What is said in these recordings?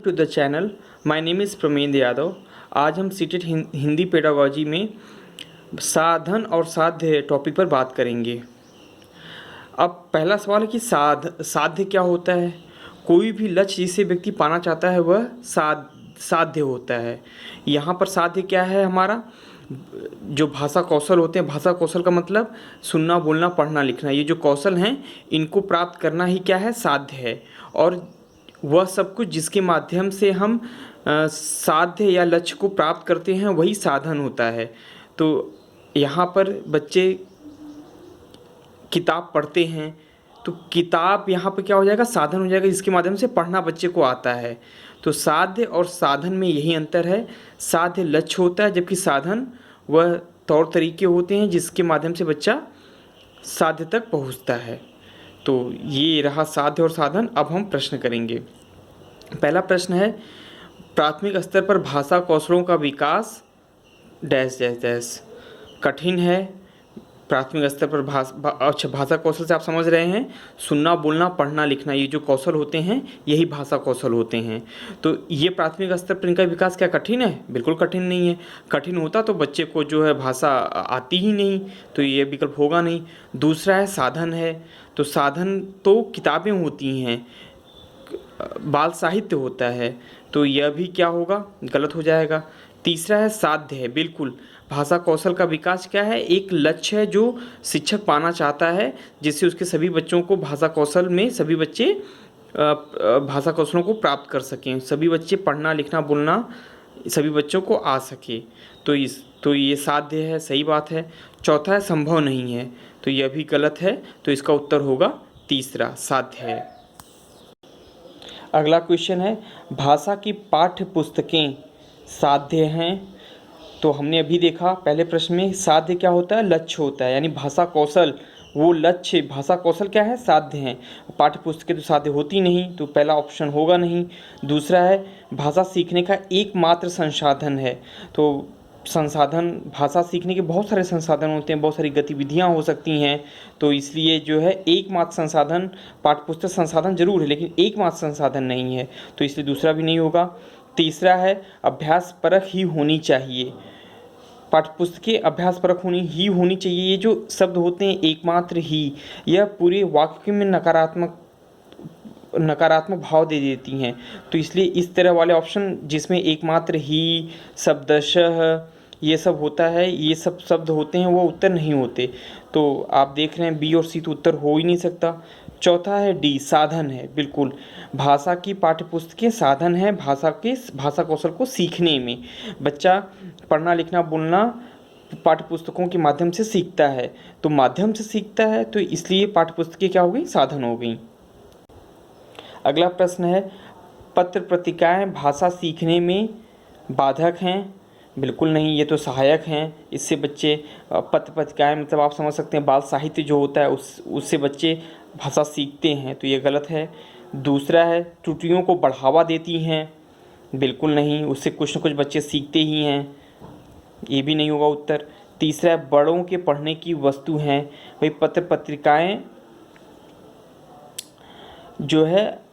To the channel. My name is Pramendra Yadav. आज हम CTET Hindi pedagogy में साधन और साध्य टॉपिक पर बात करेंगे। अब पहला सवाल है कि साध्य क्या होता है। कोई भी लक्ष्य जिसे व्यक्ति पाना चाहता है वह साध्य होता है। यहाँ पर साध्य क्या है, हमारा जो भाषा कौशल होते हैं। भाषा कौशल का मतलब सुनना, बोलना, पढ़ना, लिखना, ये जो कौशल हैं इनको प्राप्त करना ही क्या है, साध्य है। और वह सब कुछ जिसके माध्यम से हम साध्य या लक्ष्य को प्राप्त करते हैं वही साधन होता है। तो यहाँ पर बच्चे किताब पढ़ते हैं तो किताब यहाँ पर क्या हो जाएगा, साधन हो जाएगा जिसके माध्यम से पढ़ना बच्चे को आता है। तो साध्य और साधन में यही अंतर है। साध्य लक्ष्य होता है जबकि साधन वह तौर तरीके होते हैं जिसके माध्यम से बच्चा साध्य तक पहुँचता है। तो ये रहा साध्य और साधन। अब हम प्रश्न करेंगे। पहला प्रश्न है, प्राथमिक स्तर पर भाषा कौशलों का विकास डैश डैश डैश कठिन है। प्राथमिक स्तर पर भाषा कौशल से आप समझ रहे हैं सुनना, बोलना, पढ़ना, लिखना, ये जो कौशल होते हैं यही भाषा कौशल होते हैं। तो ये प्राथमिक स्तर पर इनका विकास क्या कठिन है? बिल्कुल कठिन नहीं है। कठिन होता तो बच्चे को जो है भाषा आती ही नहीं, तो ये विकल्प होगा नहीं। दूसरा है साधन है। तो साधन तो किताबें होती हैं, बाल साहित्य होता है, तो यह भी क्या होगा, गलत हो जाएगा। तीसरा है साध्य है। बिल्कुल, भाषा कौशल का विकास क्या है, एक लक्ष्य है जो शिक्षक पाना चाहता है जिससे उसके सभी बच्चों को भाषा कौशल में सभी बच्चे भाषा कौशलों को प्राप्त कर सकें, सभी बच्चे पढ़ना, लिखना, बोलना सभी बच्चों को आ सके। तो ये साध्य है, सही बात है। चौथा है संभव नहीं है, तो यह भी गलत है। तो इसका उत्तर होगा तीसरा, साध्य है। अगला क्वेश्चन है, भाषा की पाठ्य पुस्तकें साध्य हैं। तो हमने अभी देखा पहले प्रश्न में साध्य क्या होता है, लक्ष्य होता है, यानी भाषा कौशल वो लक्ष्य, भाषा कौशल क्या है, साध्य हैं। पाठ्य पुस्तकें तो साध्य होती नहीं, तो पहला ऑप्शन होगा नहीं। दूसरा है भाषा सीखने का एकमात्र संसाधन है। तो संसाधन, भाषा सीखने के बहुत सारे संसाधन होते हैं, बहुत सारी गतिविधियां हो सकती हैं, तो इसलिए जो है एकमात्र संसाधन पाठ्यपुस्तक संसाधन जरूर है लेकिन एकमात्र संसाधन नहीं है, तो इसलिए दूसरा भी नहीं होगा। तीसरा है अभ्यास परक ही होनी चाहिए। पाठ्यपुस्तकें अभ्यास परक होनी चाहिए। ये जो शब्द होते हैं एकमात्र ही, यह पूरे वाक्य में नकारात्मक भाव दे देती हैं, तो इसलिए इस तरह वाले ऑप्शन जिसमें एकमात्र ही, शब्दशः ये सब होता है, ये सब शब्द होते हैं, वो उत्तर नहीं होते। तो आप देख रहे हैं बी और सी तो उत्तर हो ही नहीं सकता। चौथा है डी, साधन है। बिल्कुल, भाषा की पाठ्यपुस्तकें साधन है भाषा कौशल को सीखने में। बच्चा पढ़ना, लिखना, बोलना पाठ्यपुस्तकों के माध्यम से सीखता है, तो माध्यम से सीखता है, तो इसलिए पाठ्यपुस्तकें क्या हो गई, साधन हो गई। अगला प्रश्न है, पत्र पत्रिकाएं भाषा सीखने में बाधक हैं। बिल्कुल नहीं, ये तो सहायक हैं। इससे बच्चे पत्र पत्रिकाएं मतलब आप समझ सकते हैं बाल साहित्य जो होता है उससे बच्चे भाषा सीखते हैं, तो ये गलत है। दूसरा है त्रुटियों को बढ़ावा देती हैं। बिल्कुल नहीं, उससे कुछ न कुछ बच्चे सीखते ही हैं, ये भी नहीं होगा उत्तर। तीसरा है बड़ों के पढ़ने की वस्तु हैं। भाई पत्र पत्रिकाएं जो है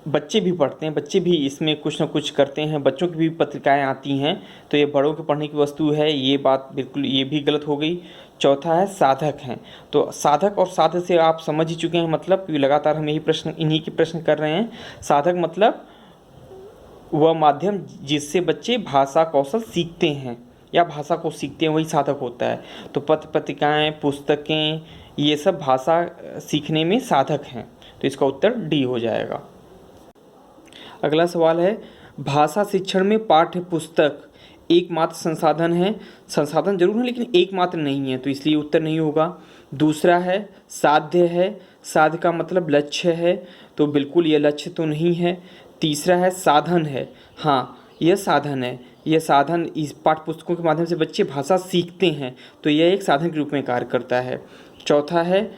बच्चे भी पढ़ते हैं, बच्चे भी इसमें कुछ न कुछ करते हैं, बच्चों की भी पत्रिकाएं आती हैं, तो ये बड़ों के पढ़ने की वस्तु है, ये बात बिल्कुल ये भी गलत हो गई। चौथा है साधक हैं। तो साधक और साध्य से आप समझ ही चुके हैं, मतलब क्योंकि लगातार हम इन्हीं के प्रश्न कर रहे हैं। साधक मतलब वह माध्यम जिससे बच्चे भाषा कौशल सीखते हैं या भाषा को सीखते हैं, वही साधक होता है। तो पत्र पत्रिकाएँ, पुस्तकें, ये सब भाषा सीखने में साधक हैं, तो इसका उत्तर डी हो जाएगा। अगला सवाल है, भाषा शिक्षण में पाठ्य पुस्तक एकमात्र संसाधन है। संसाधन जरूर है लेकिन एकमात्र नहीं है, तो इसलिए उत्तर नहीं होगा। दूसरा है साध्य है। साध्य का मतलब लक्ष्य है, तो बिल्कुल यह लक्ष्य तो नहीं है। तीसरा है साधन है। हाँ, यह साधन है। यह साधन इस पाठ्य पुस्तकों के माध्यम से बच्चे भाषा सीखते हैं, तो यह एक साधन के रूप में कार्य करता है। चौथा है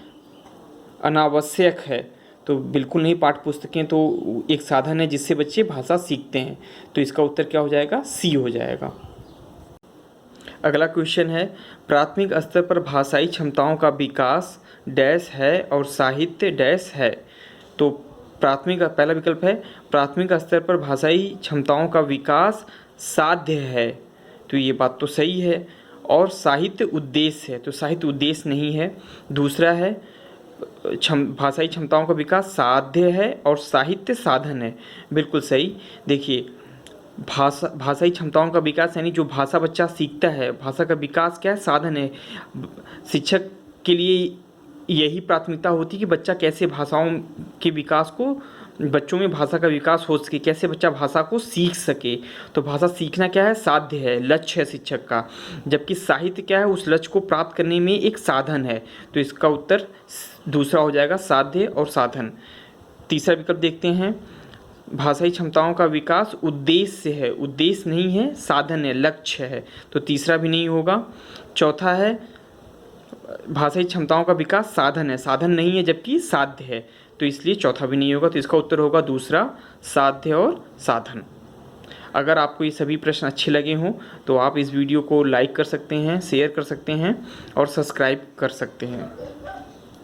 अनावश्यक है। तो बिल्कुल नहीं, पाठ्य पुस्तकें तो एक साधन है जिससे बच्चे भाषा सीखते हैं, तो इसका उत्तर क्या हो जाएगा, सी हो जाएगा। अगला क्वेश्चन है, प्राथमिक स्तर पर भाषाई क्षमताओं का विकास डैश है और साहित्य डैश है। तो प्राथमिक, पहला विकल्प है प्राथमिक स्तर पर भाषाई क्षमताओं का विकास साध्य है, तो ये बात तो सही है। और साहित्य उद्देश्य है, तो साहित्य उद्देश्य नहीं है। दूसरा है भाषाई क्षमताओं का विकास साध्य है और साहित्य साधन है, बिल्कुल सही। देखिए भाषाई क्षमताओं का विकास यानी जो भाषा बच्चा सीखता है, भाषा का विकास क्या है, साधन है। शिक्षक के लिए यही प्राथमिकता होती है कि बच्चा कैसे भाषाओं के विकास को, बच्चों में भाषा का विकास हो सके, कैसे बच्चा भाषा को सीख सके। तो भाषा सीखना क्या है, साध्य है, लक्ष्य है शिक्षक का। जबकि साहित्य क्या है, उस लक्ष्य को प्राप्त करने में एक साधन है। तो इसका उत्तर दूसरा हो जाएगा, साध्य और साधन। तीसरा विकल्प देखते हैं, भाषाई क्षमताओं का विकास उद्देश्य है, उद्देश्य नहीं है, साधन है, लक्ष्य है, तो तीसरा भी नहीं होगा। चौथा है भाषाई क्षमताओं का विकास साधन है, साधन नहीं है जबकि साध्य है, तो इसलिए चौथा भी नहीं होगा। तो इसका उत्तर होगा दूसरा, साध्य और साधन। अगर आपको ये सभी प्रश्न अच्छे लगे हों तो आप इस वीडियो को लाइक कर सकते हैं, शेयर कर सकते हैं और सब्सक्राइब कर सकते हैं।